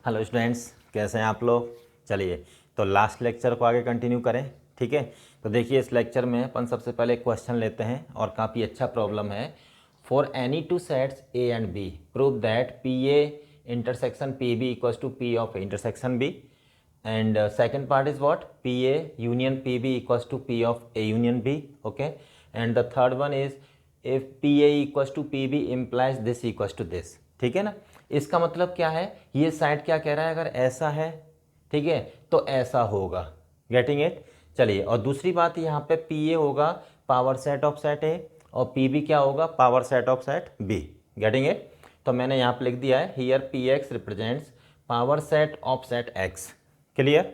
Hello students, कैसे हैं आप लोग। चलिए तो लास्ट लेक्चर को आगे कंटिन्यू करें। ठीक है, तो देखिए इस लेक्चर में अपन सबसे पहले एक क्वेश्चन लेते हैं और काफ़ी अच्छा प्रॉब्लम है। For any two sets A and B prove that P A intersection P B equals to P of intersection B and second part is what P A union P B equals to P of A union B. Okay, and the third one is if P A equals to P B implies this equals to this. ठीक है ना, इसका मतलब क्या है, ये side क्या कह रहा है, अगर ऐसा है ठीक है तो ऐसा होगा। Getting it. चलिए, और दूसरी बात यहाँ पे पी ए होगा power set of set A और पी बी क्या होगा, power set of set B. Getting it. तो मैंने यहाँ पे लिख दिया है here P X represents power set of set X. Clear.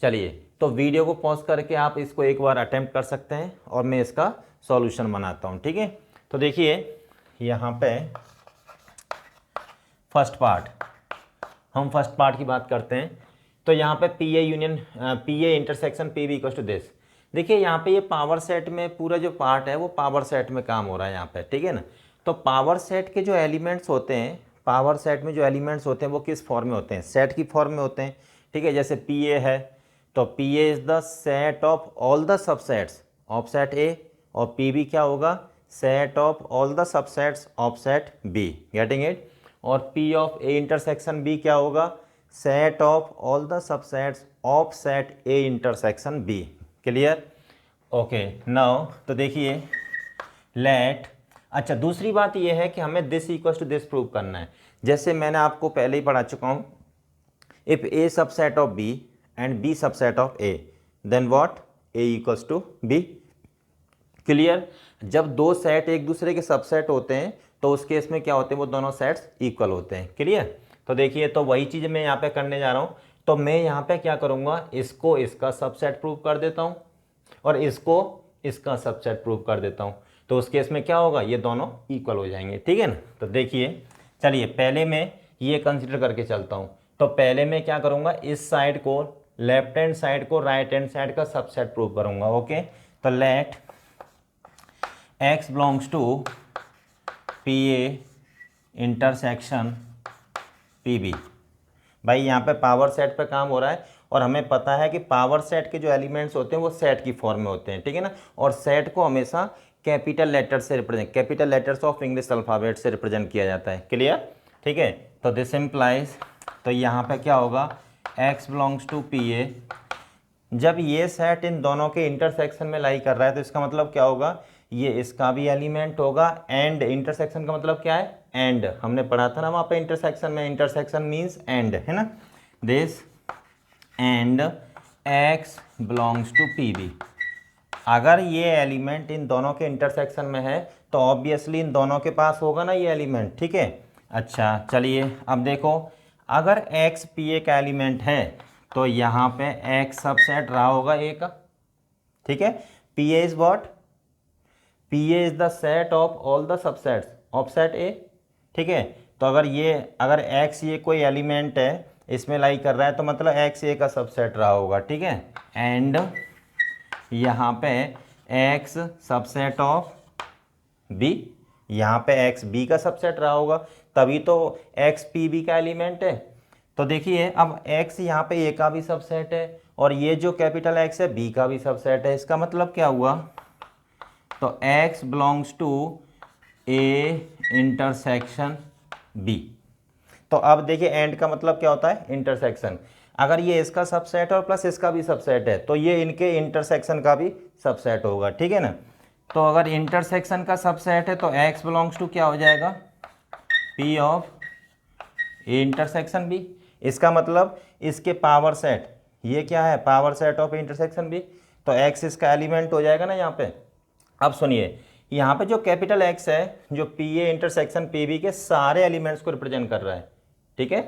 चलिए, तो वीडियो को पॉज करके आप इसको एक बार अटेम्प्ट कर सकते हैं और मैं इसका सॉल्यूशन बनाता हूँ। ठीक है, तो देखिए यहाँ पे फर्स्ट पार्ट, हम फर्स्ट पार्ट की बात करते हैं। तो यहाँ पे P A union P A intersection P B equal to this. देखिए यहाँ पे ये पावर सेट में पूरा जो पार्ट है वो पावर सेट में काम हो रहा है यहाँ पे। ठीक है ना, तो पावर सेट के जो एलिमेंट्स होते हैं, पावर सेट में जो एलिमेंट्स होते हैं वो किस फॉर्म में होते हैं, सेट की फॉर्म में होते हैं। ठीक है, जैसे पी ए है तो P A is the set of all the subsets of set A और पी बी क्या होगा, set of all the subsets of set B. Getting it. और P of A intersection B क्या होगा, set of all the subsets of set A intersection B। Clear. Okay, now तो देखिए late, अच्छा दूसरी बात ये है कि हमें this equal to this prove करना है। जैसे मैंने आपको पहले ही पढ़ा चुका हूँ, if A subset of B and B subset of A then what A equals to B। Clear. जब दो सेट एक दूसरे के सबसेट होते हैं तो उस केस में क्या होते हैं, वो दोनों सेट्स इक्वल होते हैं। क्लियर। तो देखिए, तो वही चीज़ मैं यहाँ पे करने जा रहा हूँ। तो मैं यहाँ पे क्या करूँगा, इसको इसका सबसेट प्रूव कर देता हूँ और इसको इसका सबसेट प्रूव कर देता हूँ। तो उस केस में क्या होगा, ये दोनों इक्वल हो जाएंगे। ठीक है ना। तो देखिए, चलिए पहले मैं ये कंसिडर करके चलता हूँ। तो पहले मैं क्या करूँगा, इस साइड को, लेफ्ट हैंड साइड को राइट हैंड साइड का सबसेट प्रूव करूँगा। ओके, तो let x belongs to PA intersection PB। भाई यहाँ पे पावर सेट पे काम हो रहा है और हमें पता है कि पावर सेट के जो एलिमेंट्स होते हैं वो सेट की फॉर्म में होते हैं। ठीक है ना, और सेट को हमेशा कैपिटल लेटर से represent, capital letters of English alphabet से रिप्रेजेंट किया जाता है। क्लियर। ठीक है, तो दिस इम्प्लाइज, तो यहाँ पे क्या होगा, x belongs to PA। जब ये सेट इन दोनों के इंटरसेक्शन में लाई कर रहा है तो इसका मतलब क्या होगा, ये इसका भी एलिमेंट होगा। एंड इंटरसेक्शन का मतलब क्या है, एंड। हमने पढ़ा था ना वहाँ पे इंटरसेक्शन में, इंटरसेक्शन मीन्स एंड, है ना। This and x belongs to P B. अगर ये एलिमेंट इन दोनों के इंटरसेक्शन में है तो ऑब्वियसली इन दोनों के पास होगा ना ये एलिमेंट। ठीक है, अच्छा चलिए अब देखो, अगर x पी ए का एलिमेंट है तो यहाँ पे x सबसेट रहा होगा ए का। ठीक है, P A is what, P A is the set of all the subsets of set A. ठीक है, तो अगर x ये कोई एलिमेंट है इसमें लाई कर रहा है तो मतलब x ए का सबसेट रहा होगा। ठीक है, एंड यहाँ पे x सबसेट ऑफ b, यहाँ पे x b का सबसेट रहा होगा, तभी तो x पी बी का एलिमेंट है। तो देखिए अब x यहाँ पे a का भी सबसेट है और ये जो कैपिटल X है b का भी सबसेट है। इसका मतलब क्या हुआ, तो x belongs to A intersection B। तो अब देखिए एंड का मतलब क्या होता है, इंटरसेक्शन। अगर ये इसका सबसेट और प्लस इसका भी सबसेट है तो ये इनके इंटरसेक्शन का भी सबसेट होगा। ठीक है ना, तो अगर इंटरसेक्शन का सबसेट है तो x बिलोंग्स टू क्या हो जाएगा, P of A intersection B। इसका मतलब इसके पावर सेट, ये क्या है, power set of intersection B, तो x इसका एलिमेंट हो जाएगा ना यहाँ पे। अब सुनिए, यहाँ पे जो कैपिटल X है जो P A intersection P B के सारे एलिमेंट्स को रिप्रेजेंट कर रहा है। ठीक है,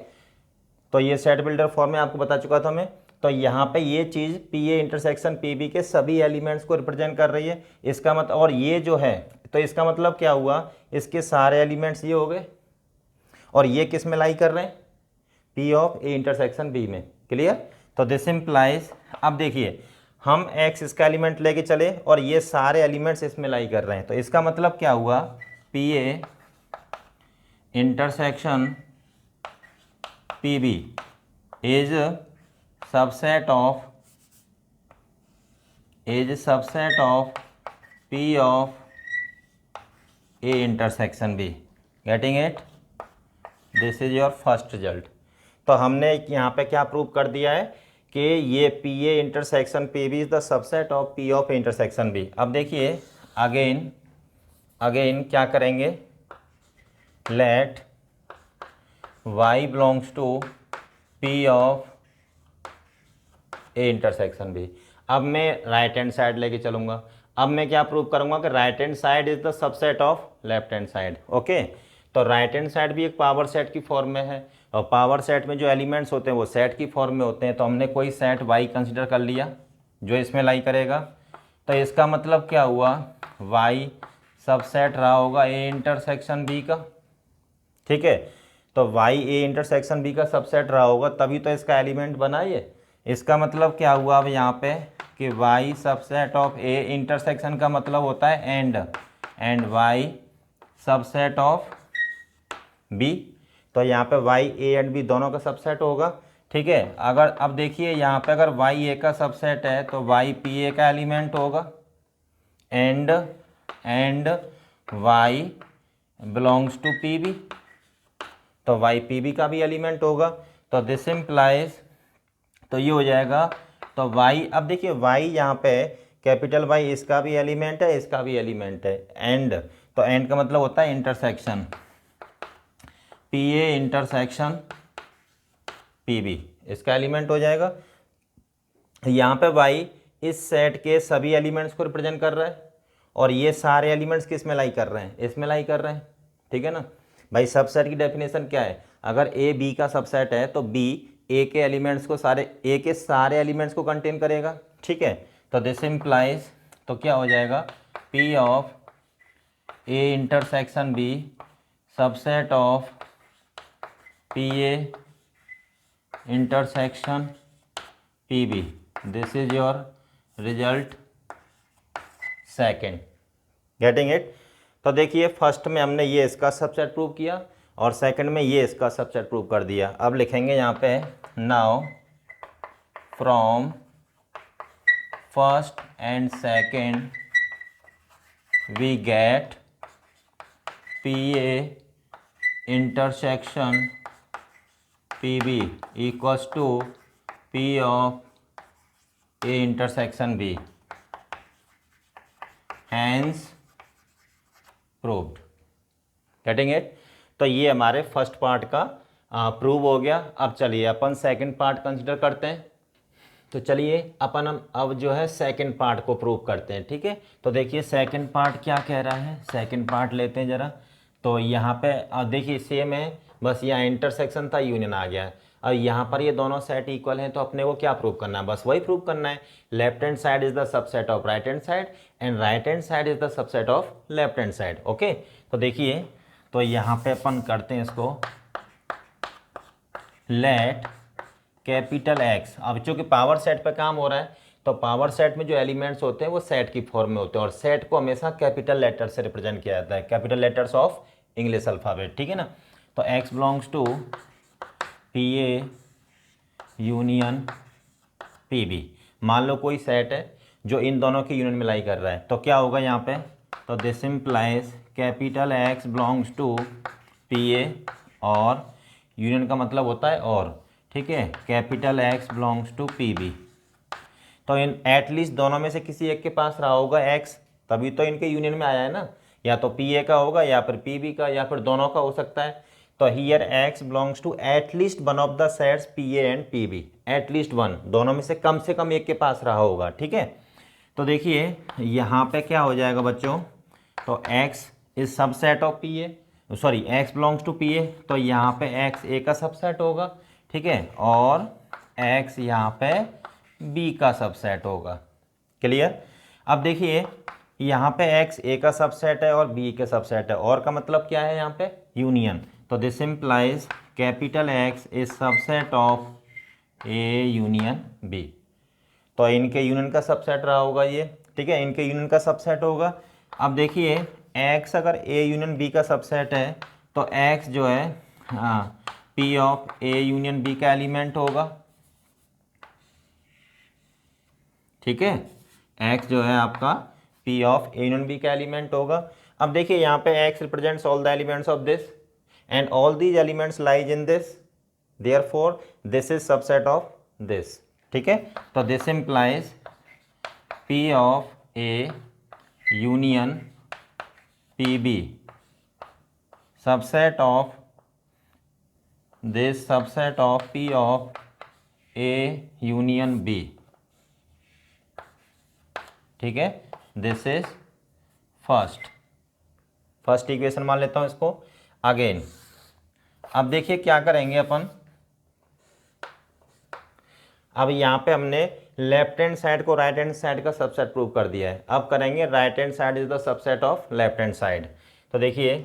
तो ये सेट बिल्डर फॉर्म में आपको बता चुका था मैं। तो यहाँ पे ये चीज़ P A intersection P B के सभी एलिमेंट्स को रिप्रेजेंट कर रही है। इसका मतलब, और ये जो है तो इसका मतलब क्या हुआ, इसके सारे एलिमेंट्स ये हो गए और ये किस में लाई कर रहे हैं, P of A intersection B में। क्लियर। तो दिस इम्प्लाइज, अब देखिए हम x इसका एलिमेंट लेके चले और ये सारे एलिमेंट्स इसमें लाई कर रहे हैं, तो इसका मतलब क्या हुआ, P A intersection P B is subset of P of A intersection B. Getting it? This is your first result. तो हमने यहाँ पे क्या प्रूव कर दिया है कि ये P A intersection P B is the subset of P of intersection B. अब देखिए अगेन क्या करेंगे, let y belongs to P of A intersection B. अब मैं राइट हैंड साइड लेके चलूंगा। अब मैं क्या प्रूव करूंगा कि right hand side is the subset of left hand side. Okay, तो राइट हैंड साइड भी एक पावर सेट की फॉर्म में है, और पावर सेट में जो एलिमेंट्स होते हैं वो सेट की फॉर्म में होते हैं। तो हमने कोई सेट y कंसिडर कर लिया जो इसमें लाई करेगा। तो इसका मतलब क्या हुआ, y सबसेट रहा होगा ए इंटरसेक्शन बी का। ठीक है, तो y ए इंटरसेक्शन बी का सबसेट रहा होगा, तभी तो इसका एलिमेंट बना ये। इसका मतलब क्या हुआ अब यहाँ पे कि y subset of A intersection का मतलब होता है and y subset of b। तो यहाँ पे y a एंड b दोनों का सबसेट होगा। ठीक है, अगर अब देखिए यहाँ पे अगर y a का सबसेट है तो y p a का एलिमेंट होगा and y belongs to P B, तो y पी बी का भी एलिमेंट होगा। तो दिस इम्प्लाइज, तो ये हो जाएगा। तो y, अब देखिए y यहाँ पे कैपिटल Y इसका भी एलिमेंट है, इसका भी एलिमेंट है एंड, तो एंड का मतलब होता है intersection, P A intersection P B इसका एलिमेंट हो जाएगा। यहाँ पे y इस सेट के सभी एलिमेंट्स को रिप्रेजेंट कर रहा है, और ये सारे एलिमेंट्स किस में लाई कर रहे हैं, इसमें लाई कर रहे हैं। ठीक है ना भाई, सबसेट की डेफिनेशन क्या है, अगर ए बी का सबसेट है तो बी ए के एलिमेंट्स को ए के सारे एलिमेंट्स को कंटेन करेगा। ठीक है, तो दिस इम्प्लाइज, तो क्या हो जाएगा, P of A intersection B subset of P A intersection P B. This is your result second. Getting it? तो देखिए फर्स्ट में हमने ये इसका सबसेट प्रूव किया और सेकंड में ये इसका सबसेट प्रूव कर दिया। अब लिखेंगे यहाँ पे, now from first and second we get P A intersection P B equals to P of A intersection B, hence proved. Getting it? तो ये हमारे फर्स्ट पार्ट का प्रूव हो गया। अब चलिए अपन सेकंड पार्ट कंसिडर करते हैं। तो चलिए अपन हम अब जो है सेकंड पार्ट को प्रूव करते हैं। ठीक है, तो देखिए सेकंड पार्ट क्या कह रहा है, सेकंड पार्ट लेते हैं ज़रा। तो यहाँ पे देखिए सेम है, बस यहाँ इंटरसेक्शन था, यूनियन आ गया है। अब यहाँ पर ये दोनों सेट इक्वल हैं, तो अपने को क्या प्रूव करना है, बस वही प्रूव करना है, left hand side is the subset of right hand side and right hand side is the subset of left hand side. Okay, तो देखिए, तो यहाँ पे अपन करते हैं इसको, लेट कैपिटल एक्स। अब चूंकि पावर सेट पे काम हो रहा है, तो पावर सेट में जो एलिमेंट्स होते हैं वो सेट की फॉर्म में होते हैं, और सेट को हमेशा कैपिटल लेटर से रिप्रेजेंट किया जाता है, capital letters of English alphabet. ठीक है ना, तो X belongs to P A union P B. मान लो कोई सेट है जो इन दोनों की यूनियन में लाई कर रहा है, तो क्या होगा यहाँ पे, तो this implies capital X belongs to P A, और यूनियन का मतलब होता है और। ठीक है, capital X belongs to P B. तो इन एटलीस्ट दोनों में से किसी एक के पास रहा होगा एक्स, तभी तो इनके यूनियन में आया है ना, या तो पी ए का होगा या फिर पी बी का या फिर दोनों का हो सकता है। तो here X belongs to at least one of the sets P A and P B, at least one, दोनों में से कम एक के पास रहा होगा। ठीक है, तो देखिए यहाँ पे क्या हो जाएगा बच्चों, तो x is subset of P A, sorry x belongs to P A, तो यहाँ पे x a का सबसेट होगा। ठीक है, और x यहाँ पे b का सबसेट होगा। क्लियर? अब देखिए यहाँ पे x a का सबसेट है और b का सबसेट है, और का मतलब क्या है यहाँ पे, यूनियन। तो this implies capital X is subset of a union b। तो इनके यूनियन का सबसेट रहा होगा ये। ठीक है, इनके यूनियन का सबसेट होगा। अब देखिए x अगर a यूनियन b का सबसेट है, तो x जो है, हाँ, p of a union b का एलिमेंट होगा। ठीक है, x जो है आपका P of A union B का एलिमेंट होगा। अब देखिए यहाँ पे x represents all the elements of this and all these elements lies in this, therefore this is subset of this. ठीक है, तो this implies P of A union PB subset of this subset of P of A union B। ठीक है, this is first equation मान लेता हूं इसको। Again अब देखिए क्या करेंगे अपन, अब यहाँ पे हमने लेफ्ट हैंड साइड को राइट हैंड साइड का सबसेट प्रूव कर दिया है। अब करेंगे right hand side is the subset of left hand side. तो देखिए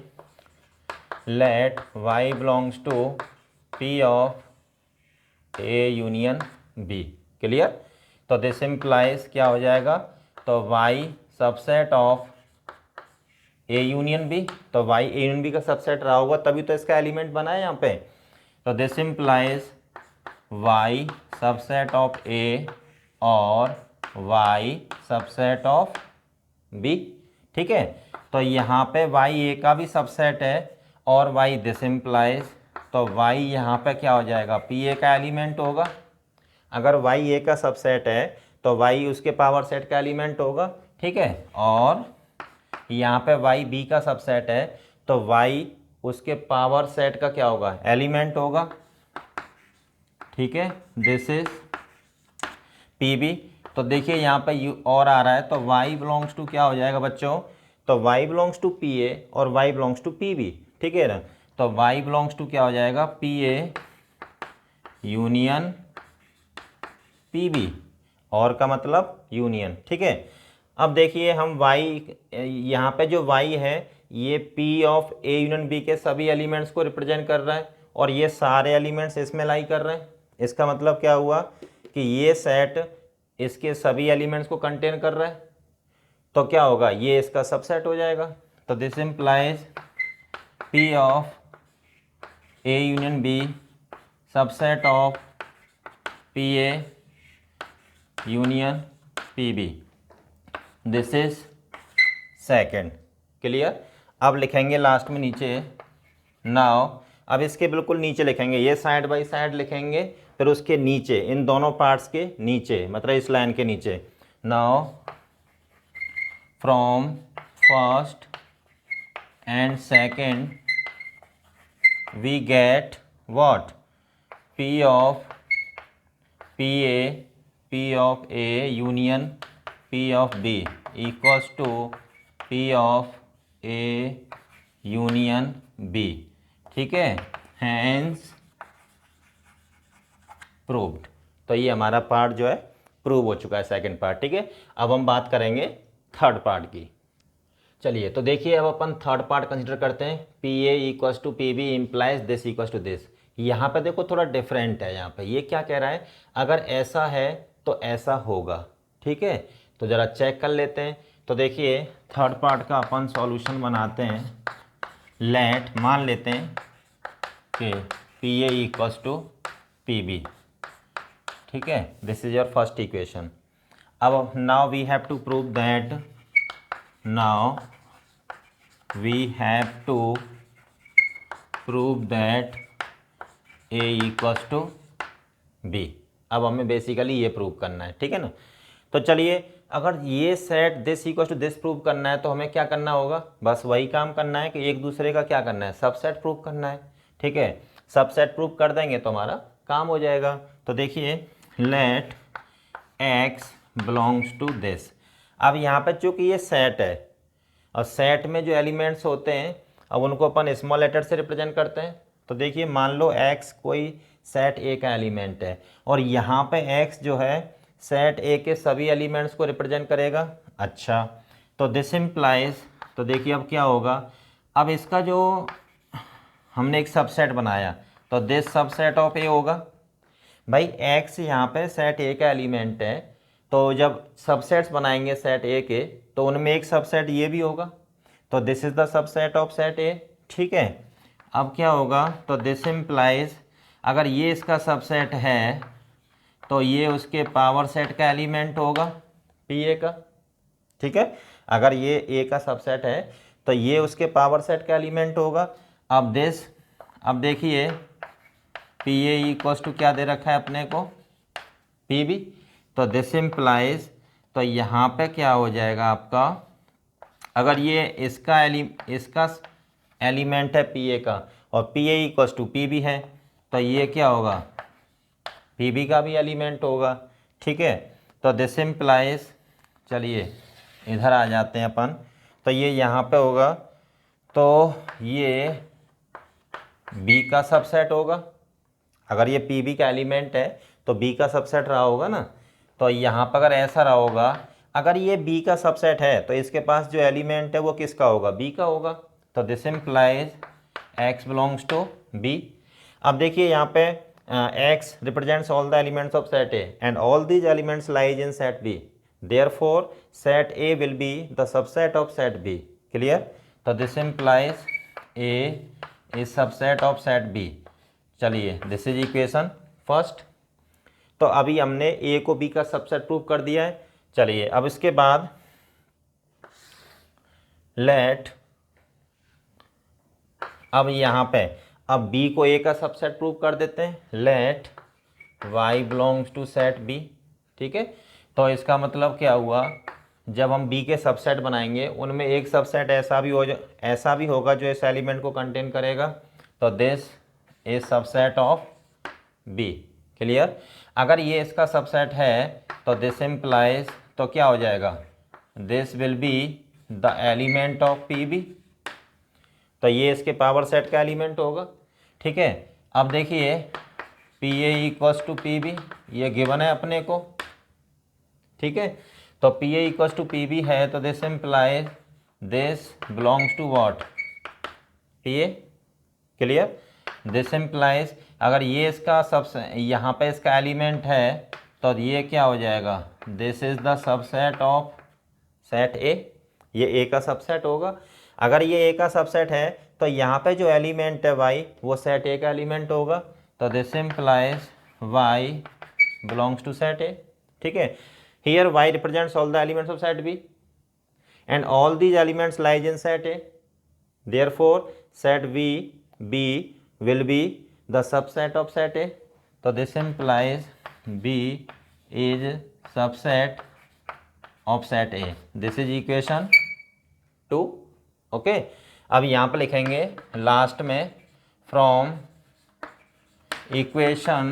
let y belongs to P of A union B। Clear, तो दिस इम्प्लाइज क्या हो जाएगा, तो y subset of A union B, तो y A यूनियन B का subset रहा होगा तभी तो इसका एलिमेंट बना है यहाँ पे। तो this implies y subset of A और y सबसेट ऑफ B। ठीक है, तो यहाँ पे y A का भी सबसेट है और y दिस इम्प्लाइज, तो y यहाँ पे क्या हो जाएगा, P A का एलिमेंट होगा। अगर y A का सबसेट है तो y उसके पावर सेट का एलिमेंट होगा। ठीक है, और यहाँ पे y B का सबसेट है तो y उसके पावर सेट का क्या होगा, एलिमेंट होगा। ठीक है, दिस इज PB। तो देखिए यहाँ पे यू और आ रहा है तो y बिलोंग्स टू क्या हो जाएगा बच्चों, तो y बिलोंग्स टू PA और y बिलोंग्स टू PB। ठीक है ना, तो y बिलोंग्स टू क्या हो जाएगा, PA यूनियन PB, और का मतलब यूनियन। ठीक है, अब देखिए हम y, यहाँ पे जो y है ये P of A union B के सभी एलिमेंट्स को रिप्रेजेंट कर रहा है और ये सारे एलिमेंट्स इसमें लाई कर रहे हैं। इसका मतलब क्या हुआ कि ये सेट इसके सभी एलिमेंट्स को कंटेन कर रहा है, तो क्या होगा, ये इसका सबसेट हो जाएगा। तो this implies P of A union B subset of PA union PB। This is second. Clear, अब लिखेंगे लास्ट में नीचे नाउ, अब इसके बिल्कुल नीचे लिखेंगे, ये साइड बाय साइड लिखेंगे, फिर उसके नीचे इन दोनों पार्ट्स के नीचे, मतलब इस लाइन के नीचे, now from first and second we get what, P of A union P of B equals to P of A union B। ठीक है, हैंस प्रूव्ड। तो ये हमारा पार्ट जो है प्रूव हो चुका है, सेकंड पार्ट। ठीक है, अब हम बात करेंगे थर्ड पार्ट की। चलिए तो देखिए अब अपन थर्ड पार्ट कंसिडर करते हैं, PA equals to PB implies this equals to this. यहाँ पे देखो थोड़ा डिफरेंट है, यहाँ पे ये क्या कह रहा है, अगर ऐसा है तो ऐसा होगा। ठीक है, तो ज़रा चेक कर लेते हैं। तो देखिए थर्ड पार्ट का अपन सॉल्यूशन बनाते हैं। लेट मान लेते हैं कि PA इक्वल्स टू PB। ठीक है, this is your first equation. अब now we have to prove that, now we have to prove that A equals to B। अब हमें बेसिकली ये प्रूव करना है। ठीक है ना, तो चलिए अगर ये set this equals to this prove करना है तो हमें क्या करना होगा, बस वही काम करना है कि एक दूसरे का क्या करना है, सबसेट प्रूव करना है। ठीक है, सबसेट प्रूव कर देंगे तो हमारा काम हो जाएगा। तो देखिए let x belongs to this. अब यहाँ पे चूँकि ये सेट है और सेट में जो एलिमेंट्स होते हैं अब उनको अपन स्मॉल लेटर से रिप्रेजेंट करते हैं। तो देखिए मान लो x कोई सेट A का एलिमेंट है और यहाँ पे x जो है सेट A के सभी एलिमेंट्स को रिप्रेजेंट करेगा। अच्छा, तो दिस इम्प्लाइज, तो देखिए अब क्या होगा, अब इसका जो हमने एक सबसेट बनाया तो दिस सबसेट ऑफ A होगा। भाई x यहाँ पे सेट A का एलिमेंट है, तो जब सबसेट्स बनाएंगे सेट A के तो उनमें एक सबसेट ये भी होगा, तो this is the subset of set A। ठीक है, अब क्या होगा, तो दिस इम्प्लाइज अगर ये इसका सबसेट है तो ये उसके पावर सेट का एलिमेंट होगा। पी ए का, ठीक है। अगर ये ए का सबसेट है तो ये उसके पावर सेट का एलिमेंट होगा। अब देखिए पी ए इक्वल्स टू क्या दे रखा है अपने को, पी बी। तो दिस इम्प्लाइज, तो यहाँ पे क्या हो जाएगा आपका, अगर ये इसका एलिमेंट है पी ए का और P A equals to P B है, तो ये क्या होगा, पी बी का भी एलिमेंट होगा, ठीक है। तो दिस इम्प्लाइज, चलिए इधर आ जाते हैं अपन, तो ये यहाँ पे होगा, तो ये बी का सबसेट होगा। अगर ये पी बी का एलिमेंट है तो बी का सबसेट रहा होगा ना। तो यहाँ पर अगर ऐसा रहा होगा, अगर ये बी का सबसेट है तो इसके पास जो एलिमेंट है वो किसका होगा, बी का होगा। तो this implies X belongs to B. अब देखिए यहाँ पे X represents all the elements of set A and all these elements lies in set B, therefore set A will be the subset of set B. Clear. तो this implies A is subset of set B. चलिए this is equation first. तो अभी हमने ए को B का subset prove कर दिया है। चलिए अब इसके बाद लेट, अब यहाँ पे अब बी को ए का सबसेट प्रूव कर देते हैं। Let Y belongs to set B, ठीक है। तो इसका मतलब क्या हुआ, जब हम बी के सबसेट बनाएंगे उनमें एक सबसेट ऐसा भी होगा जो इस एलिमेंट को कंटेन करेगा। तो this is subset of B. Clear. अगर ये इसका सबसेट है तो दिस इम्प्लाइज, तो क्या हो जाएगा, this will be the element of P B. तो ये इसके पावर सेट का एलिमेंट होगा, ठीक है। अब देखिए P A equals to P B, ये गिवन है अपने को, ठीक है। तो P A equals to P B है तो this implies this belongs to what, P A. Clear. This implies अगर ये इसका यहाँ पे इसका एलिमेंट है तो ये क्या हो जाएगा, this is the subset of set ए। ये ए का सबसेट होगा। अगर ये ए का सबसेट है तो यहाँ पे जो एलिमेंट है वाई वो सेट ए का एलिमेंट होगा। तो this implies Y belongs to set A, ठीक है। Here Y represents all the elements of set B and all these elements lies in set A, therefore set we B will be the subset of set A. तो this implies B is subset of set A. This is equation 2. Okay. अब यहाँ पे लिखेंगे last में from equation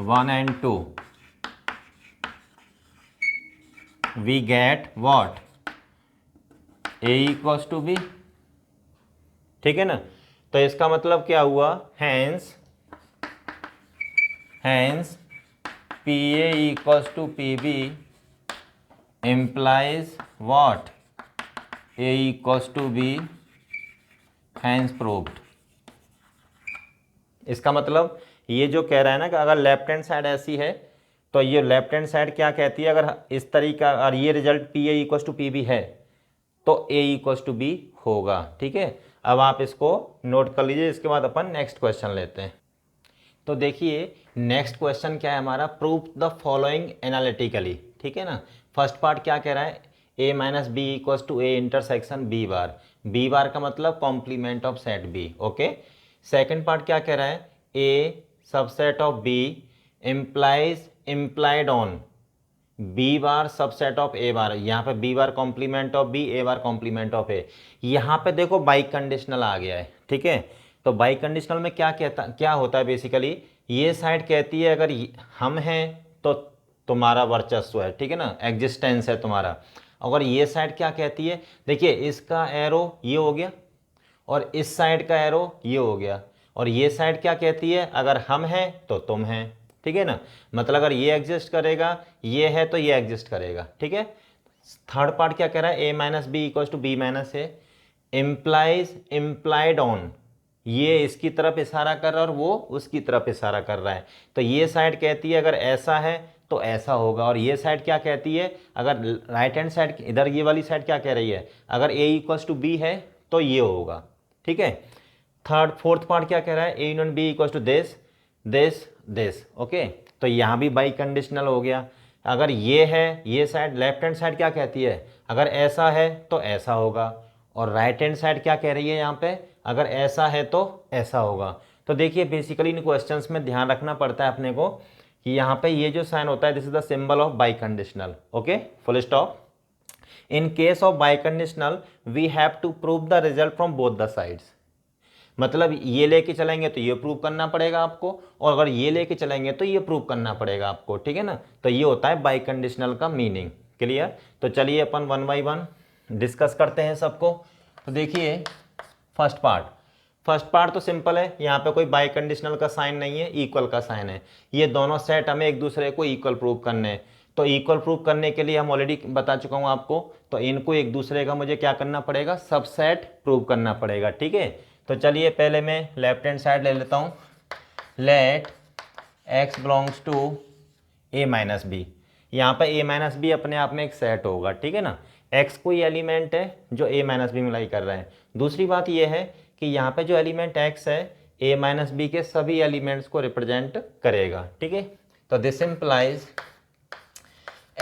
1 and 2 we get what, A equals to B, ठीक है ना। तो इसका मतलब क्या हुआ, hence P A equals to P B implies what, A equals to B, hence proved. इसका मतलब ये जो कह रहा है ना कि अगर लेफ्ट हैंड साइड ऐसी है तो ये लेफ्ट हैंड साइड क्या कहती है, अगर इस तरीका और ये result P A equals to P B है तो ए इक्वल्स टू बी होगा, ठीक है। अब आप इसको नोट कर लीजिए। इसके बाद अपन नेक्स्ट क्वेश्चन लेते हैं। तो देखिए नेक्स्ट क्वेश्चन क्या है हमारा, प्रूव द फॉलोइंग एनालिटिकली, ठीक है ना। फर्स्ट पार्ट क्या कह रहा है, A minus B equals to A intersection B bar. B bar का मतलब complement of set B, okay. Second part क्या कह रहा है, A subset of B implied on B bar subset of A bar. यहाँ पे B bar complement of B, A bar complement of A. यहाँ पे देखो बाई कंडीशनल आ गया है, ठीक है। तो बाई कंडीशनल में क्या होता है बेसिकली, ये साइड कहती है अगर हम हैं तो तुम्हारा वर्चस्व है, ठीक है ना, एग्जिस्टेंस है तुम्हारा। अगर ये साइड क्या कहती है, देखिए इसका एरो ये हो गया और इस साइड का एरो ये हो गया, और ये साइड क्या कहती है, अगर हम हैं तो तुम हैं, ठीक है ना। मतलब अगर ये एग्जिस्ट करेगा, ये है तो ये एग्जिस्ट करेगा, ठीक है। थर्ड पार्ट क्या कह रहा है, A minus B equals to B minus A implied on, ये इसकी तरफ इशारा कर रहा है और वो उसकी तरफ इशारा कर रहा है। तो ये साइड कहती है अगर ऐसा है तो ऐसा होगा, और ये साइड क्या कहती है, अगर राइट हैंड साइड इधर ये वाली साइड क्या कह रही है, अगर ए इक्वल्स टू बी है तो ये होगा, ठीक है। फोर्थ पार्ट क्या कह रहा है, A union B equals to this, okay. तो यहाँ भी बाई कंडीशनल हो गया अगर ये है, ये साइड लेफ्ट हैंड साइड क्या कहती है, अगर ऐसा है तो ऐसा होगा, और राइट हैंड साइड क्या कह रही है यहाँ पे, अगर ऐसा है तो ऐसा होगा। तो देखिए बेसिकली इन क्वेश्चंस में ध्यान रखना पड़ता है अपने को कि यहाँ पे ये जो साइन होता है this is the symbol of biconditional. Okay, full stop. In case of biconditional we have to prove the result from both the sides. मतलब ये लेके चलेंगे तो ये प्रूव करना पड़ेगा आपको, और अगर ये लेके चलेंगे तो ये प्रूव करना पड़ेगा आपको, ठीक है ना। तो ये होता है बाई कंडीशनल का मीनिंग। क्लियर। तो चलिए अपन वन बाई वन डिस्कस करते हैं सबको। तो देखिए फर्स्ट पार्ट तो सिंपल है, यहाँ पे कोई बाई कंडीशनल का साइन नहीं है, इक्वल का साइन है। ये दोनों सेट हमें एक दूसरे को इक्वल प्रूव करने हैं। तो इक्वल प्रूव करने के लिए हम ऑलरेडी बता चुका हूँ आपको, तो इनको एक दूसरे का मुझे क्या करना पड़ेगा, सबसेट प्रूव करना पड़ेगा, ठीक है। तो चलिए पहले मैं लेफ्ट हैंड साइड ले लेता हूँ। Let x belongs to a minus B. यहाँ पर a माइनस बी अपने आप में एक सेट होगा, ठीक है ना। x कोई एलिमेंट है जो a माइनस बी में लाई कर रहा है। दूसरी बात यह है कि यहाँ पे जो एलिमेंट x है a माइनस बी के सभी एलिमेंट्स को रिप्रेजेंट करेगा, ठीक है। तो this implies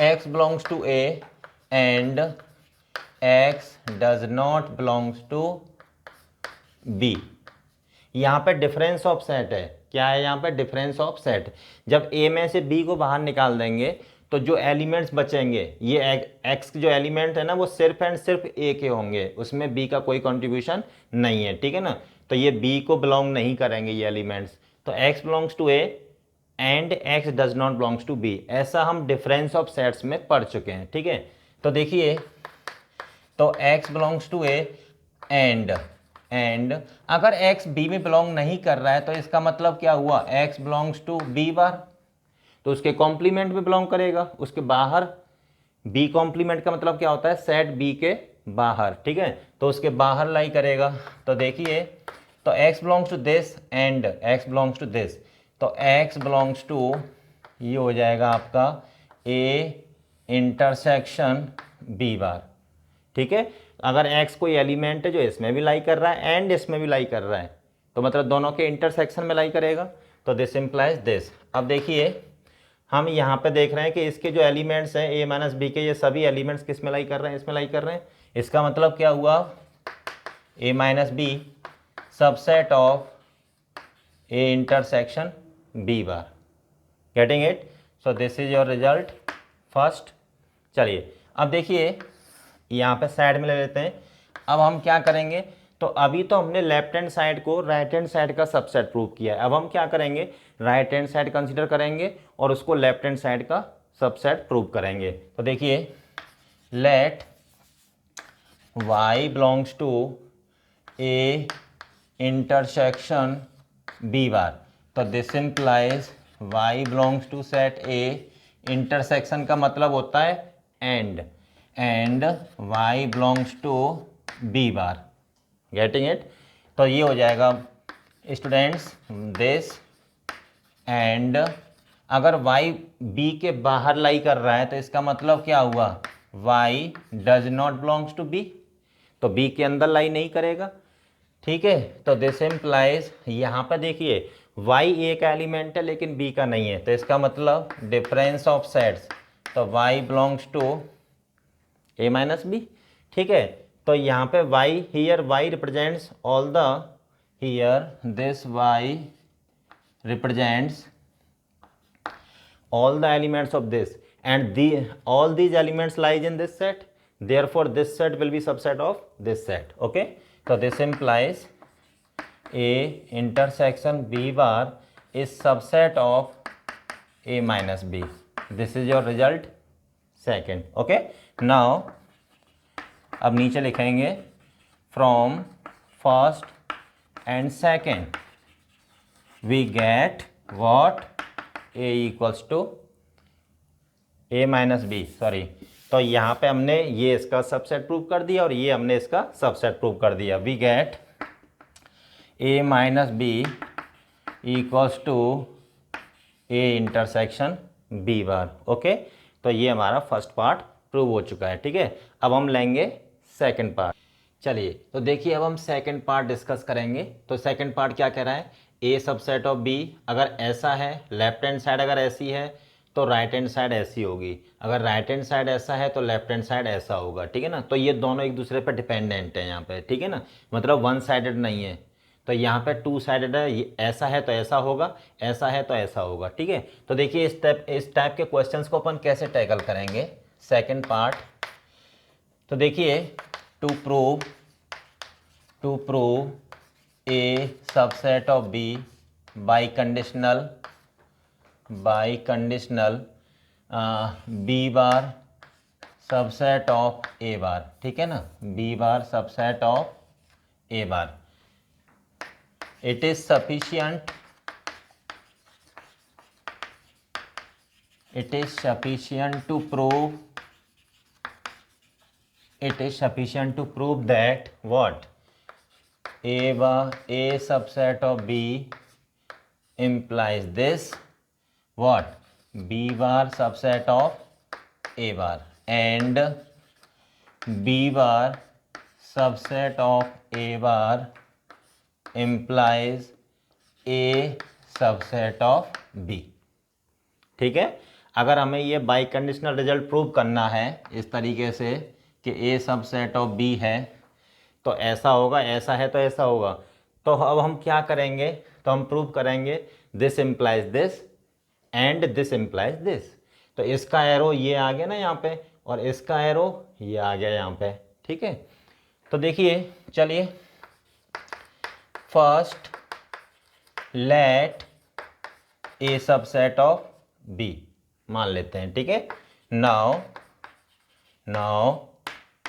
x belongs to a and x does not belongs to b। यहाँ पे डिफरेंस ऑफ सेट है, क्या है यहाँ पे, डिफरेंस ऑफ सेट। जब a में से b को बाहर निकाल देंगे तो जो एलिमेंट्स बचेंगे, ये x जो एलिमेंट है ना वो सिर्फ एंड सिर्फ a के होंगे, उसमें b का कोई कंट्रीब्यूशन नहीं है, ठीक है ना। तो ये b को बिलोंग नहीं करेंगे ये एलिमेंट्स। तो x belongs to a and x does not belongs to b, ऐसा हम डिफरेंस ऑफ सेट्स में पढ़ चुके हैं, ठीक है। तो देखिए, तो x belongs to a and अगर x b में बिलोंग नहीं कर रहा है तो इसका मतलब क्या हुआ, x belongs to b bar, तो उसके कॉम्प्लीमेंट में बिलोंग करेगा, उसके बाहर। b कॉम्प्लीमेंट का मतलब क्या होता है, सेट b के बाहर, ठीक है। तो उसके बाहर लाई करेगा। तो देखिए, तो x belongs to this and x belongs to this, तो x बिलोंग्स टू ये हो जाएगा आपका a इंटरसेक्शन b बार, ठीक है। अगर x कोई एलिमेंट है जो इसमें भी लाई कर रहा है एंड इसमें भी लाई कर रहा है, तो मतलब दोनों के इंटरसेक्शन में लाई करेगा। तो दिस इम्प्लाइज दिस। अब देखिए हम यहाँ पे देख रहे हैं कि इसके जो एलिमेंट्स हैं a माइनस बी के, ये सभी एलिमेंट्स किस में लाई कर रहे हैं, इसमें लाई कर रहे हैं। इसका मतलब क्या हुआ, a minus B subset of a intersection b bar. Getting it. So this is your result first. चलिए अब देखिए यहाँ पे साइड में ले लेते हैं। अब हम क्या करेंगे, तो अभी तो हमने लेफ्ट हैंड साइड को राइट हैंड साइड का सबसेट प्रूव किया है। अब हम क्या करेंगे, राइट हैंड साइड कंसीडर करेंगे और उसको लेफ्ट हैंड साइड का सबसेट प्रूव करेंगे। तो देखिए, let y belongs to a intersection b bar. तो this implies y belongs to set a, intersection का मतलब होता है and y belongs to b bar. Getting it. तो ये हो जाएगा स्टूडेंट्स दिस, एंड अगर y b के बाहर लाई कर रहा है तो इसका मतलब क्या हुआ, y does not belongs to b, तो b के अंदर लाई नहीं करेगा, ठीक है। तो दिस इम्प्लाइज, यहाँ पर देखिए y a का एलिमेंट है लेकिन b का नहीं है, तो इसका मतलब डिफरेंस ऑफ सेट्स, तो y belongs to a minus B, ठीक है। तो यहाँ पे y here y represents all the, here this y represents all the elements of this and all these elements lies in this set, therefore this set will be subset of this set, okay. So this implies a intersection b bar is subset of a minus b. This is your result second, okay. Now अब नीचे लिखेंगे from first and second we get what, a equals to a minus B, sorry. तो यहाँ पे हमने ये इसका subset prove कर दिया और ये हमने इसका सबसेट प्रूव कर दिया। We get a minus B equals to a intersection b bar, okay. तो ये हमारा फर्स्ट पार्ट प्रूव हो चुका है, ठीक है। अब हम लेंगे सेकंड पार्ट। चलिए तो देखिए अब हम सेकंड पार्ट डिस्कस करेंगे। तो सेकंड पार्ट क्या कह रहा है, a सबसेट ऑफ b अगर ऐसा है, लेफ्ट हैंड साइड अगर ऐसी है तो राइट हैंड साइड ऐसी होगी, अगर राइट हैंड साइड ऐसा है तो लेफ्ट हैंड साइड ऐसा होगा, ठीक है ना। तो ये दोनों एक दूसरे पर डिपेंडेंट है यहाँ पे, ठीक है ना, मतलब वन साइडेड नहीं है। तो यहाँ पे टू साइडेड है, ये ऐसा है तो ऐसा होगा, ऐसा है तो ऐसा होगा, ठीक है। तो देखिए इस टाइप के क्वेश्चंस को अपन कैसे टैकल करेंगे। सेकंड पार्ट, तो देखिए to prove A subset of B by conditional B bar subset of A bar, ठीक है ना, B bar subset of A bar. It is sufficient to prove that what a subset of b implies this what b bar subset of a bar and b bar subset of a bar implies a subset of b, ठीक है। अगर हमें ये by conditional result prove करना है इस तरीके से कि ए सबसेट ऑफ बी है तो ऐसा होगा, ऐसा है तो ऐसा होगा, तो अब हम क्या करेंगे, तो हम प्रूव करेंगे this implies this and this implies this. तो इसका एरो ये आ गया ना यहाँ पे और इसका एरो ये आ गया यहाँ पे, ठीक है। तो देखिए चलिए first let A subset of B मान लेते हैं, ठीक है। Now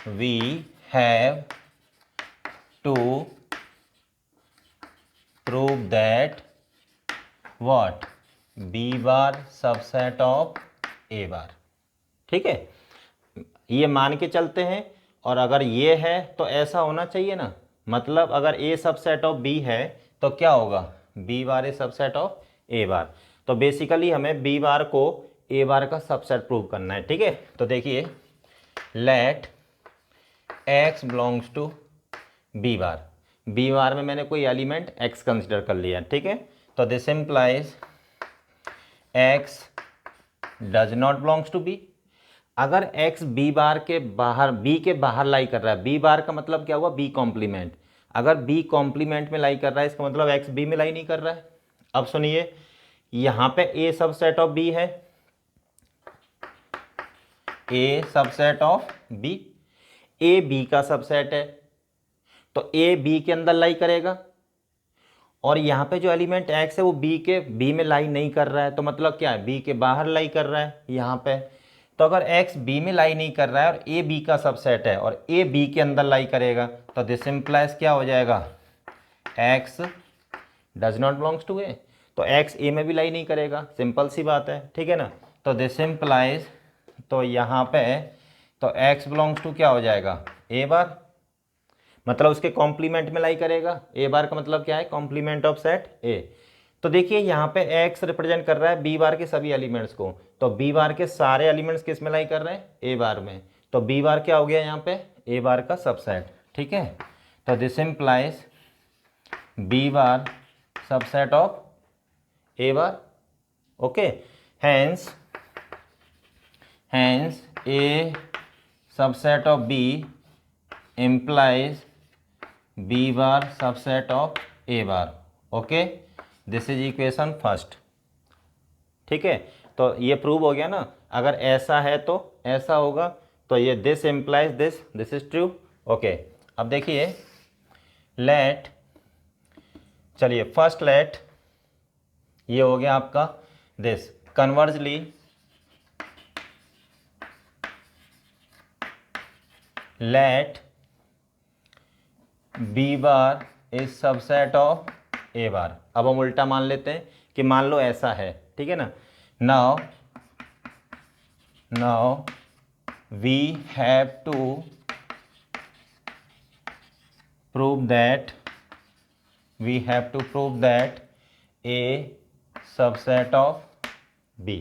we have to prove that what B bar subset of A bar, ठीक है। ये मान के चलते हैं और अगर ये है तो ऐसा होना चाहिए ना, मतलब अगर ए सबसेट ऑफ बी है तो क्या होगा, B bar is subset of A bar. तो बेसिकली हमें बी बार को ए बार का सबसेट प्रूव करना है, ठीक है। तो देखिए let X belongs to B bar में मैंने कोई एलिमेंट एक्स कंसिडर कर लिया, ठीक है। तो this implies X does not belongs to B. अगर एक्स बी बार के बाहर, बी के बाहर लाई कर रहा है, बी बार का मतलब क्या हुआ, बी कॉम्प्लीमेंट। अगर बी कॉम्प्लीमेंट में लाई कर रहा है इसका मतलब एक्स बी में लाई नहीं कर रहा है। अब सुनिए यहाँ पे ए सबसेट ऑफ बी है, A subset of B, A B का सबसेट है तो ए बी के अंदर लाई करेगा और यहाँ पे जो एलिमेंट एक्स है वो बी में लाई नहीं कर रहा है, तो मतलब क्या है, बी के बाहर लाई कर रहा है यहाँ पे। तो अगर एक्स बी में लाई नहीं कर रहा है और ए बी का सबसेट है और ए बी के अंदर लाई करेगा तो दिस इम्प्लाइज क्या हो जाएगा, x does not belongs to A. तो एक्स ए में भी लाई नहीं करेगा, सिंपल सी बात है, ठीक है ना। तो दिस इम्प्लाइज, तो यहाँ पे तो एक्स बिलोंग्स टू क्या हो जाएगा, ए बार, मतलब उसके कॉम्प्लीमेंट में लाई करेगा। ए बार का मतलब क्या है, कॉम्प्लीमेंट ऑफ सेट ए। तो देखिए यहाँ पे एक्स रिप्रेजेंट कर रहा है बी बार के सभी एलिमेंट्स को, तो बी बार के सारे एलिमेंट्स किस में लाई कर रहे हैं, ए बार में। तो बी बार क्या हो गया यहाँ पे, ए बार का सबसेट, ठीक है। तो this implies B bar subset of A bar, okay. Hence A subset of B implies b bar subset of a bar, okay. This is equation first, ठीक है। तो ये प्रूव हो गया ना, अगर ऐसा है तो ऐसा होगा, तो ये this implies this is true, okay. अब देखिए लेट, चलिए फर्स्ट लेट ये हो गया आपका this, conversely let B bar is subset of A bar. अब हम उल्टा मान लेते हैं कि मान लो ऐसा है, ठीक है ना। Now we have to prove that A subset of B.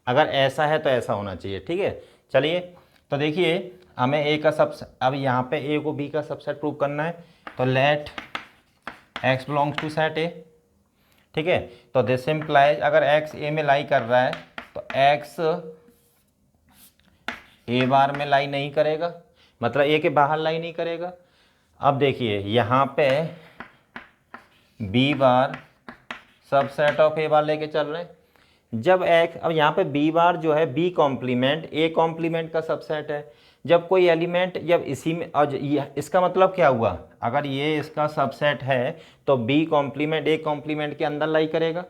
अगर ऐसा है तो ऐसा होना चाहिए, ठीक है। चलिए तो देखिए हमें ए का सबसेट, अब यहाँ पे ए को बी का सबसेट प्रूव करना है, तो let X belongs to set A, ठीक है। तो दिस इम्प्लाइज अगर एक्स ए में लाई कर रहा है तो x ए बार में लाई नहीं करेगा, मतलब ए के बाहर लाई नहीं करेगा। अब देखिए यहाँ पे B bar subset of A बार लेके चल रहे हैं। जब एक्स, अब यहाँ पे बी बार जो है बी कॉम्प्लीमेंट ए कॉम्प्लीमेंट का सबसेट है। जब कोई एलिमेंट जब इसी में, और इसका मतलब क्या हुआ, अगर ये इसका सबसेट है तो बी कॉम्प्लीमेंट ए कॉम्प्लीमेंट के अंदर लाई करेगा।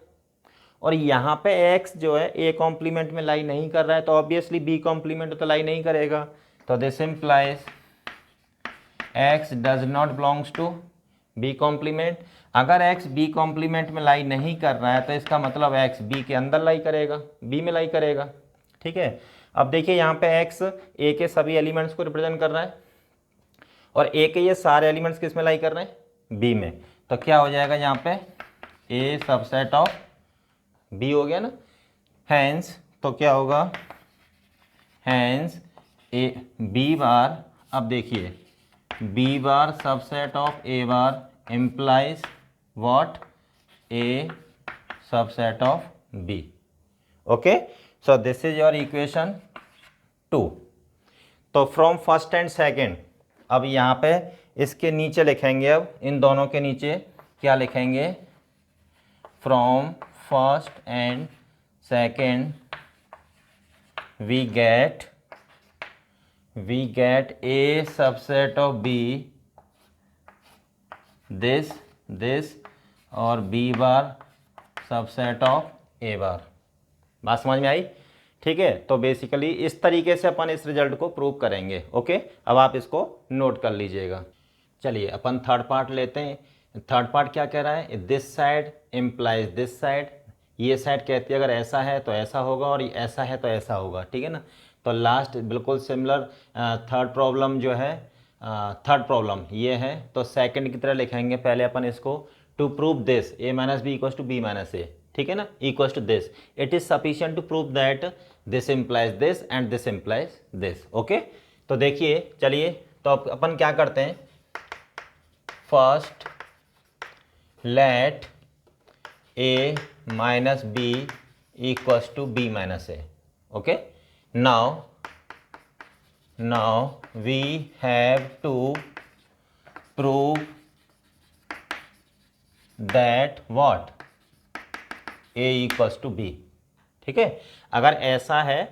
और यहाँ पे एक्स जो है ए कॉम्प्लीमेंट में लाई नहीं कर रहा है, तो ऑब्वियसली बी कॉम्प्लीमेंट तो लाई नहीं करेगा। तो this implies X does not belongs to B complement. अगर एक्स बी कॉम्प्लीमेंट में लाई नहीं कर रहा है तो इसका मतलब एक्स बी के अंदर लाई करेगा, बी में लाई करेगा। ठीक है, अब देखिए यहाँ पे एक्स ए के सभी एलिमेंट्स को रिप्रेजेंट कर रहा है और ए के ये सारे एलिमेंट्स किस में लाई कर रहे हैं, बी में। तो क्या हो जाएगा यहाँ पे, ए सबसेट ऑफ बी हो गया ना। हैंस तो क्या होगा, हैंस ए बी बार, अब देखिए B bar subset of A bar implies what, a subset of b. Okay, so this is your equation 2. तो from first and second, अब यहाँ पे इसके नीचे लिखेंगे, अब इन दोनों के नीचे क्या लिखेंगे, from first and second we get a subset of b, this और b bar subset of a बार। बात समझ में आई? ठीक है, तो बेसिकली इस तरीके से अपन इस रिजल्ट को प्रूव करेंगे। ओके, अब आप इसको नोट कर लीजिएगा। चलिए अपन थर्ड पार्ट लेते हैं। थर्ड पार्ट क्या कह रहा है, this side implies this side. ये साइड कहती है अगर ऐसा है तो ऐसा होगा और ऐसा है तो ऐसा होगा। ठीक है ना, तो लास्ट बिल्कुल सिमिलर थर्ड प्रॉब्लम जो है, थर्ड प्रॉब्लम ये है, तो सेकंड की तरह लिखेंगे पहले अपन इसको। To prove this a minus B equals to B minus A, ठीक है ना, equals to this, it is sufficient to prove that this implies this and this implies this. Okay, तो देखिए चलिए, तो अपन क्या करते हैं, first let a minus B equals to B minus A. Okay, now we have to prove that what, a equals to b। ठीक है, अगर ऐसा है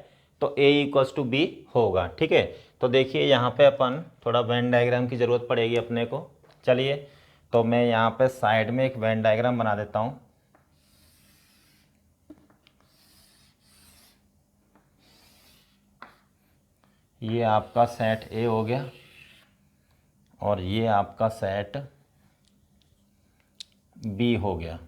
तो a equals to b होगा। ठीक है, तो देखिए यहाँ पे अपन थोड़ा वेन डायग्राम की ज़रूरत पड़ेगी अपने को। चलिए, तो मैं यहाँ पे साइड में एक वेन डायग्राम बना देता हूँ। ये आपका सेट ए हो गया और ये आपका सेट बी हो गया।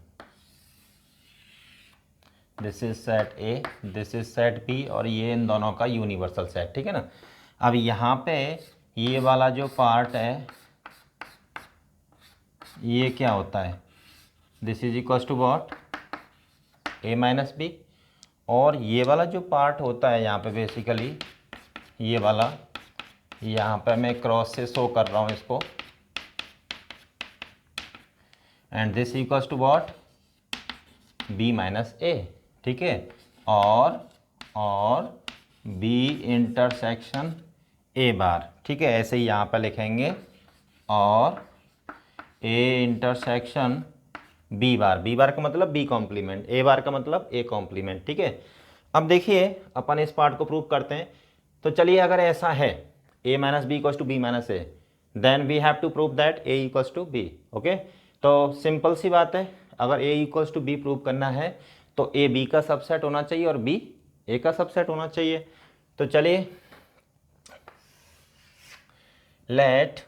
This is set A, this is set B, और ये इन दोनों का यूनिवर्सल सेट। ठीक है ना, अब यहाँ पे ये वाला जो पार्ट है ये क्या होता है, this is equals to what, A minus B. और ये वाला जो पार्ट होता है यहाँ पे बेसिकली ये वाला, यहाँ पे मैं क्रॉस से शो कर रहा हूँ इसको, and this equals to what, B minus A. ठीक है, और बी इंटरसेक्शन ए बार। ठीक है, ऐसे ही यहाँ पे लिखेंगे, और A intersection B bar. B bar का मतलब बी कॉम्प्लीमेंट, ए बार का मतलब ए कॉम्प्लीमेंट। ठीक है, अब देखिए अपन इस पार्ट को प्रूव करते हैं। तो चलिए, अगर ऐसा है a minus B equals to B minus A, then we have to prove that a equals to B. Okay, तो सिंपल सी बात है, अगर a इक्वल्स टू बी प्रूव करना है तो a b का सबसेट होना चाहिए और b a का सबसेट होना चाहिए। तो चलिए, let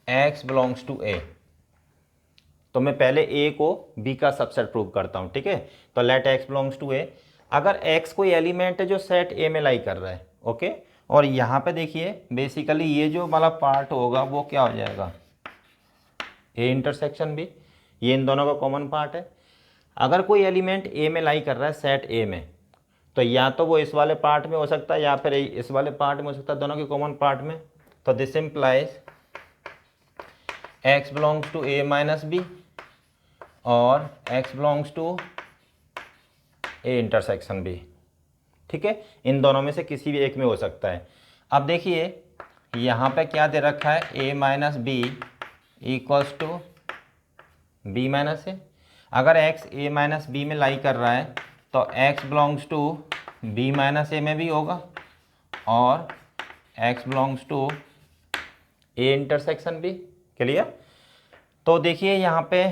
x belongs to a, तो मैं पहले a को b का सबसेट प्रूव करता हूँ। ठीक है, तो let x belongs to a। अगर x कोई एलिमेंट है जो सेट a में लाई कर रहा है, ओके, और यहाँ पे देखिए बेसिकली ये जो वाला पार्ट होगा वो क्या हो जाएगा, a इंटरसेक्शन b, ये इन दोनों का कॉमन पार्ट है। अगर कोई एलिमेंट a में लाई कर रहा है सेट a में, तो या तो वो इस वाले पार्ट में हो सकता है या फिर इस वाले पार्ट में हो सकता है, दोनों के कॉमन पार्ट में। तो this implies x belongs to a minus B और x belongs to A intersection B. ठीक है, इन दोनों में से किसी भी एक में हो सकता है। अब देखिए यहाँ पे क्या दे रखा है, A minus B equals to B minus A. अगर x a माइनस बी में लाई कर रहा है तो x belongs to B minus A में भी होगा और x belongs to A intersection B. Clear? तो देखिए यहाँ पे,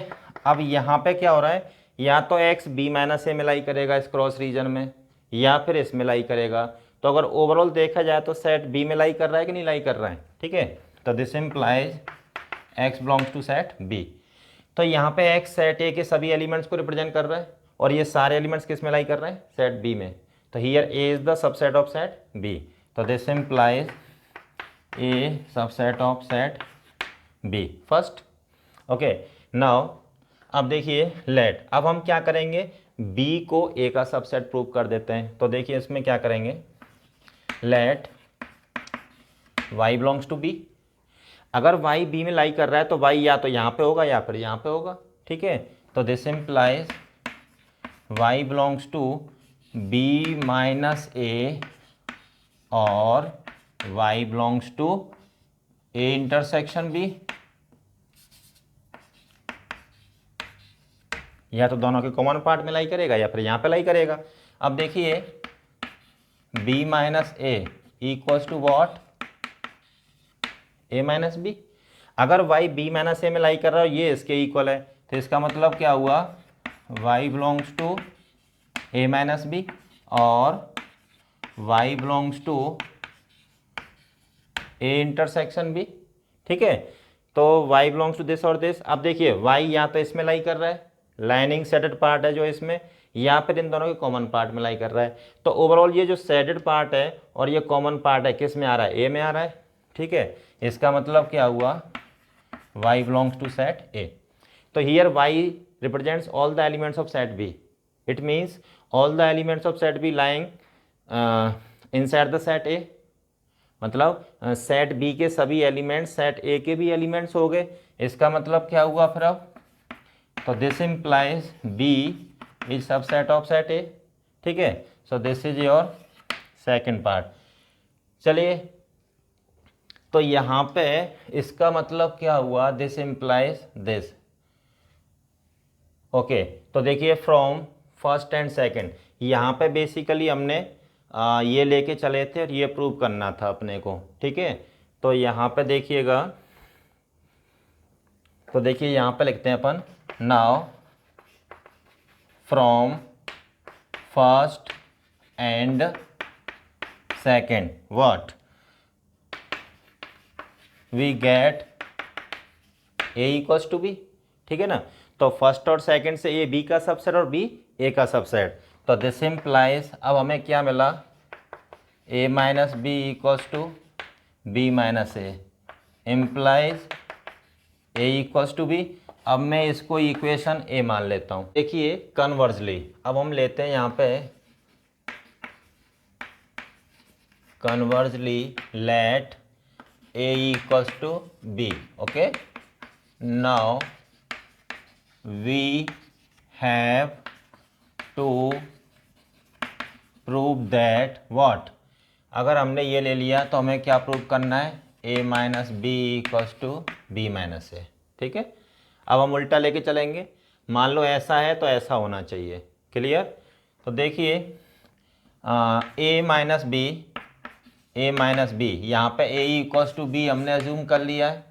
अब यहाँ पे क्या हो रहा है, या तो x b माइनस ए में लाई करेगा इस क्रॉस रीजन में, या फिर इसमें लाई करेगा। तो अगर ओवरऑल देखा जाए तो सेट b में लाई कर रहा है कि नहीं लाई कर रहा है। ठीक है, तो this implies x belongs to set b। तो यहाँ पे x सेट a के सभी एलिमेंट्स को रिप्रेजेंट कर रहा है और ये सारे एलिमेंट्स किस में लाई कर रहे हैं, सेट b में। तो here a is the subset of set b। तो this implies a subset of set b first. Okay, now अब देखिए लेट, अब हम क्या करेंगे, b को a का सबसेट प्रूव कर देते हैं। तो देखिए इसमें क्या करेंगे, let y belongs to b। अगर y b में लाई कर रहा है तो y या तो यहाँ पे होगा या फिर यहाँ पे होगा। ठीक है, तो this implies y belongs to b minus A और y belongs to a intersection b। या तो दोनों के कॉमन पार्ट में लाई करेगा या फिर यहाँ पे लाई करेगा। अब देखिए b minus A equals to what, a minus B. अगर y b माइनस ए में लाई कर रहा है, ये इसके इक्वल है, तो इसका मतलब क्या हुआ, y belongs to a minus B और y belongs to a intersection b। ठीक है, तो y बिलोंग्स टू दिस और दिस। अब देखिए y या तो इसमें लाई कर रहा है, लाइनिंग सेडेड पार्ट है जो इसमें, या फिर इन दोनों के कॉमन पार्ट में लाई कर रहा है। तो ओवरऑल ये जो सेडेड पार्ट है और ये कॉमन पार्ट है किस में आ रहा है, ए में आ रहा है। ठीक है, इसका मतलब क्या हुआ, y belongs to set A. तो here y represents all the elements of set b। It means all the elements of set b lying inside the set A. मतलब सेट b के सभी एलिमेंट्स सेट a के भी elements हो गए। इसका मतलब क्या हुआ फिर अब, तो this implies b is subset of set a। ठीक है, so this is your second part. चलिए, तो यहाँ पे इसका मतलब क्या हुआ, दिस इम्प्लाइज दिस। ओके, तो देखिए फ्रॉम फर्स्ट एंड सेकंड, यहाँ पे बेसिकली हमने ये लेके चले थे और ये प्रूव करना था अपने को। ठीक है, तो यहाँ पे देखिएगा, तो देखिए यहाँ पे लिखते हैं अपन, now from first and second what we get a equals to b। ठीक है ना, तो फर्स्ट और सेकंड से a b का सबसेट और b a का सबसेट। तो दिस इम्प्लाइज, अब हमें क्या मिला, a minus B equals to b minus A, implies a equals to b। अब मैं इसको इक्वेशन a मान लेता हूँ। देखिए कन्वर्जली, अब हम लेते हैं यहाँ पे conversely let a equals to b। Okay, now we have to prove that what, अगर हमने ये ले लिया तो हमें क्या प्रूव करना है, a minus B equals to B minus A. ठीक है, अब हम उल्टा लेके चलेंगे, मान लो ऐसा है तो ऐसा होना चाहिए। क्लियर? तो देखिए a माइनस बी, यहाँ पे a इक्वल्स टू बी हमने अज्यूम कर लिया है।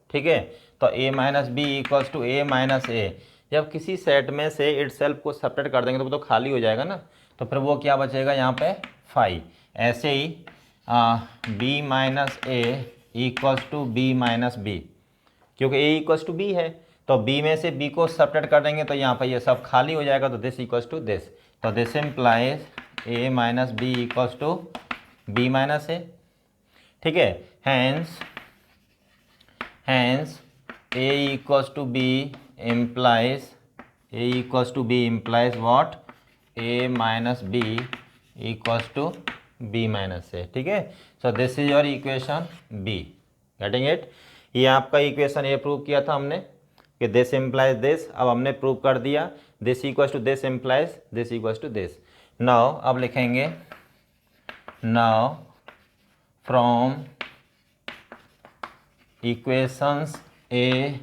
ठीक है, तो a minus B equals to a minus A. जब किसी सेट में से इट सेल्फ को सेपरेट कर देंगे तो वो तो खाली हो जाएगा ना, तो फिर वो क्या बचेगा यहाँ पे, 5। ऐसे ही b minus A equals to B minus B, क्योंकि a इक्वल्स टू b है, तो b में से b को सेपरेट कर देंगे तो यहाँ पे ये सब खाली हो जाएगा, तो दिस इक्वल्स टू दिस। तो this implies a minus B equals to B minus A. ठीक है, hence a equals to b implies what, a minus B equals to B minus A. ठीक है, so this is your equation b। Getting it? ये आपका equation ए prove किया था हमने। कि दिस इम्प्लाइज दिस, अब हमने प्रूव कर दिया this equals to this implies this equals to this. Now अब लिखेंगे now from equations A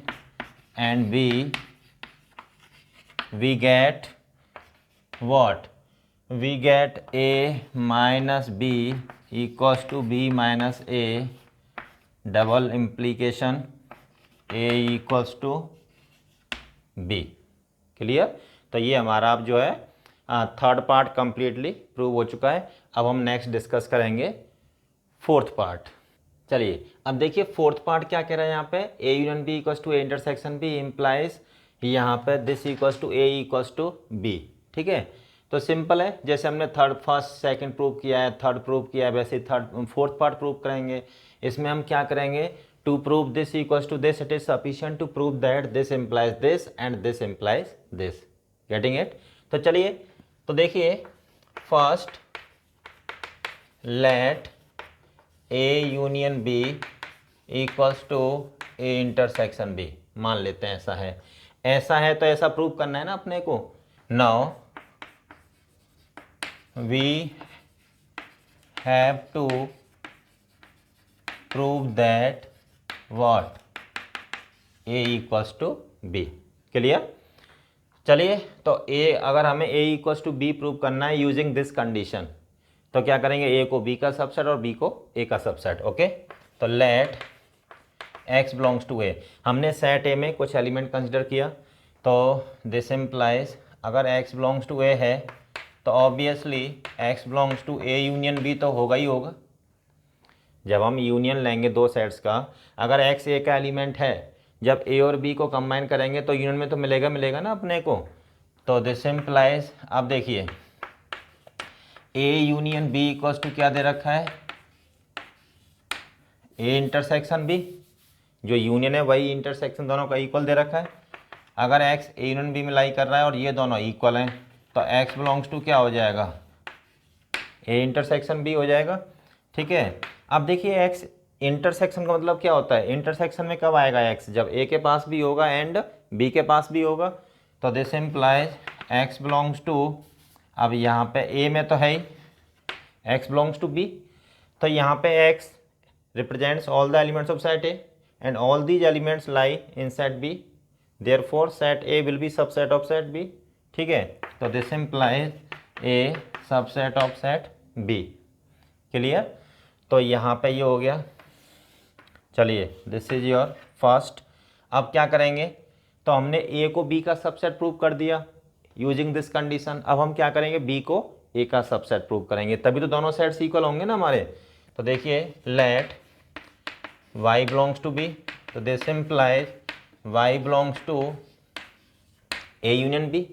and B we get what? We get a minus b equals to b minus a, double implication a equals to b। Clear? तो ये हमारा अब जो है third part completely prove हो चुका है। अब हम नेक्स्ट डिस्कस करेंगे फोर्थ पार्ट। चलिए अब देखिए फोर्थ पार्ट क्या कह रहा है यहाँ पे, A union B equals to A intersection B implies यहाँ पे this equals to A equals to B. ठीक है, तो सिंपल है, जैसे हमने थर्ड फर्स्ट सेकंड प्रूव किया है, थर्ड प्रूव किया है, वैसे थर्ड फोर्थ पार्ट प्रूव करेंगे। इसमें हम क्या करेंगे, to prove this equals to this it is sufficient to prove that this implies this and this implies this. Getting it? तो चलिए तो देखिए first let A union B equals to A intersection B. मान लेते हैं ऐसा है, ऐसा है तो ऐसा प्रूव करना है ना अपने को। Now we have to prove that what a equals to b। Clear? चलिए तो a, अगर हमें a equals to b prove करना है यूजिंग दिस कंडीशन, तो क्या करेंगे, a को b का सबसेट और b को a का सबसेट। ओके, तो let x belongs to a, हमने सेट a में कुछ एलिमेंट कंसिडर किया, तो दिस इम्प्लाइज अगर x बिलोंग्स टू a है तो obviously x belongs to a union b तो होगा ही होगा। जब हम यूनियन लेंगे दो सेट्स का, अगर x a का एलिमेंट है, जब a और b को कंबाइन करेंगे तो यूनियन में तो मिलेगा ना अपने को। तो दिस इम्प्लाइज, अब देखिए a union b equals to क्या दे रखा है, a इंटरसेक्शन b, जो यूनियन है वही इंटरसेक्शन दोनों का इक्वल दे रखा है। अगर x a यूनियन b में लाई कर रहा है और ये दोनों इक्वल हैं, तो x बिलोंग्स टू क्या हो जाएगा, a इंटरसेक्शन b हो जाएगा। ठीक है, अब देखिए x इंटरसेक्शन का मतलब क्या होता है, इंटरसेक्शन में कब आएगा x, जब a के पास भी होगा एंड b के पास भी होगा। तो this implies x belongs to, अब यहाँ पे a में तो है ही, x बिलोंग्स टू b, तो यहाँ पे x represents all the elements of set a and all these elements lie in set b, therefore set a will be subset of set b। ठीक है, तो this implies A subset of set B. Clear? तो यहाँ पे ये हो गया। चलिए दिस इज योर फर्स्ट। अब क्या करेंगे, तो हमने ए को बी का सबसेट प्रूव कर दिया यूजिंग दिस कंडीशन। अब हम क्या करेंगे, बी को ए का सबसेट प्रूव करेंगे, तभी तो दोनों सेट्स इक्वल होंगे ना हमारे। तो देखिए let Y belongs to B, तो this implies Y belongs to A union B.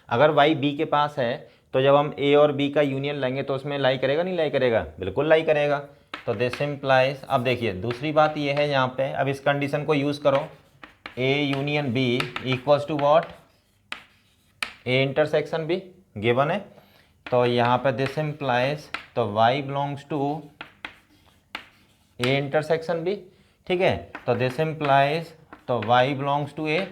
अगर y b के पास है तो जब हम a और b का यूनियन लेंगे तो उसमें लाई करेगा नहीं लाई करेगा, बिल्कुल लाई करेगा। तो दिस इम्प्लाइज, अब देखिए दूसरी बात ये है यहाँ पे, अब इस कंडीशन को यूज़ करो, a union b equals to what, a intersection b given है। तो यहाँ पे दिस इम्प्लाइज, तो y belongs to a intersection b। ठीक है, तो दिस इम्प्लाइज, तो y बिलोंग्स टू a,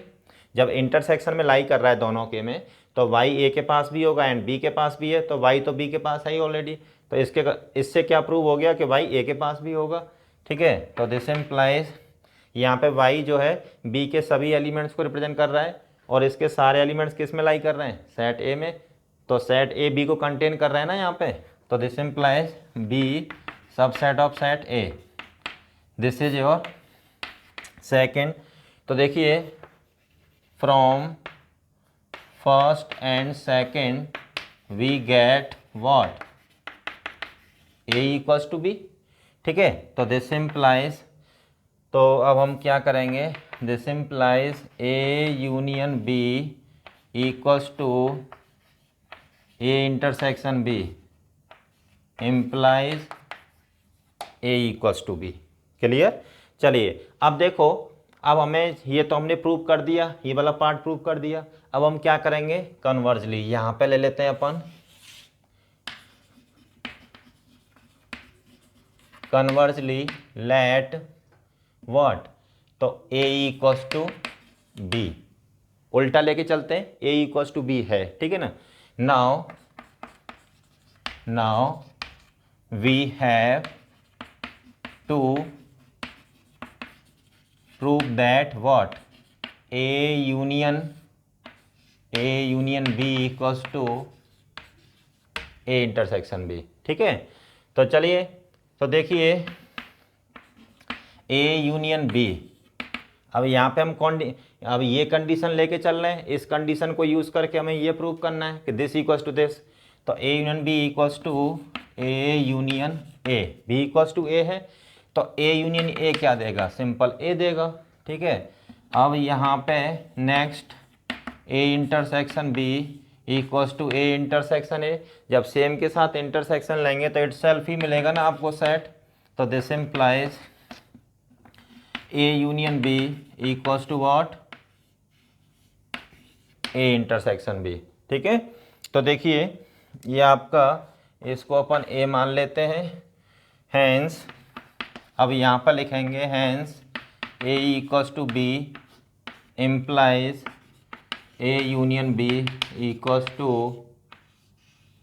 जब इंटरसेक्शन में लाई कर रहा है दोनों के में, तो y a के पास भी होगा एंड b के पास भी है, तो y तो b के पास है ही ऑलरेडी, तो इससे क्या प्रूव हो गया कि y a के पास भी होगा। ठीक है, तो दिस इम्प्लाइज यहाँ पे y जो है b के सभी एलिमेंट्स को रिप्रेजेंट कर रहा है और इसके सारे एलिमेंट्स किस में लाई कर रहे हैं, सेट a में, तो सेट a b को कंटेन कर रहा है ना यहाँ पे। तो this implies b subset of set a, this is your second. तो देखिए from first and second we get what, a equals to b। ठीक है, तो दिस इम्प्लाइज, तो अब हम क्या करेंगे, this implies a union b equals to a intersection b implies a equals to b। Clear? चलिए अब देखो, अब हमें ये तो हमने प्रूव कर दिया, ये वाला पार्ट प्रूव कर दिया। अब हम क्या करेंगे, कन्वर्जली यहाँ पे ले लेते हैं अपन, कन्वर्जली लेट व्हाट, तो a इक्वल्स टू बी, उल्टा लेके चलते हैं, ए इक्वल्स टू बी है, ठीक है ना। Now we have to prove that what A union B equals to A intersection B, ठीक है। तो चलिए, तो देखिए ए यूनियन बी, अब यहाँ पे हम अब ये कंडीशन लेके चल रहे हैं, इस कंडीशन को यूज़ करके हमें ये प्रूव करना है कि दिस इक्वल्स टू दिस। तो A union B equals to A union A, B equals to A है, तो ए यूनियन ए क्या देगा, सिंपल ए देगा, ठीक है। अब यहाँ पे next A intersection B equals to A intersection A, जब सेम के साथ इंटरसेक्शन लेंगे तो इटसेल्फ ही मिलेगा ना आपको सेट, तो this implies A union B equals to what A intersection B, ठीक है। तो देखिए ये आपका, इसको अपन ए मान लेते हैं, हैंस अब यहाँ पर लिखेंगे hence A equals to B implies A union B equals to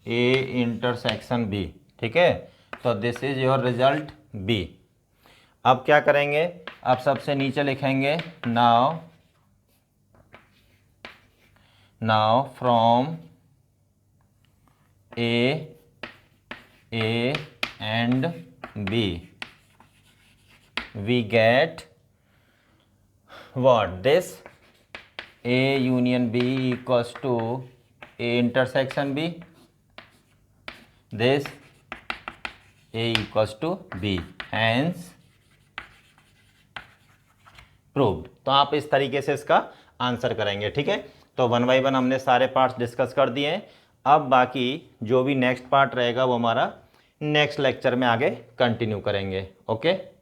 A intersection B, ठीक है। तो this is your result B. अब क्या करेंगे, अब सबसे नीचे लिखेंगे now from A and B we get what this A union B equals to A intersection B, this A equals to B, hence proved. तो आप इस तरीके से इसका आंसर करेंगे, ठीक है। तो 1 बाय 1 हमने सारे पार्ट्स डिस्कस कर दिए हैं। अब बाकी जो भी नेक्स्ट पार्ट रहेगा वो हमारा नेक्स्ट लेक्चर में आगे कंटिन्यू करेंगे, ओके।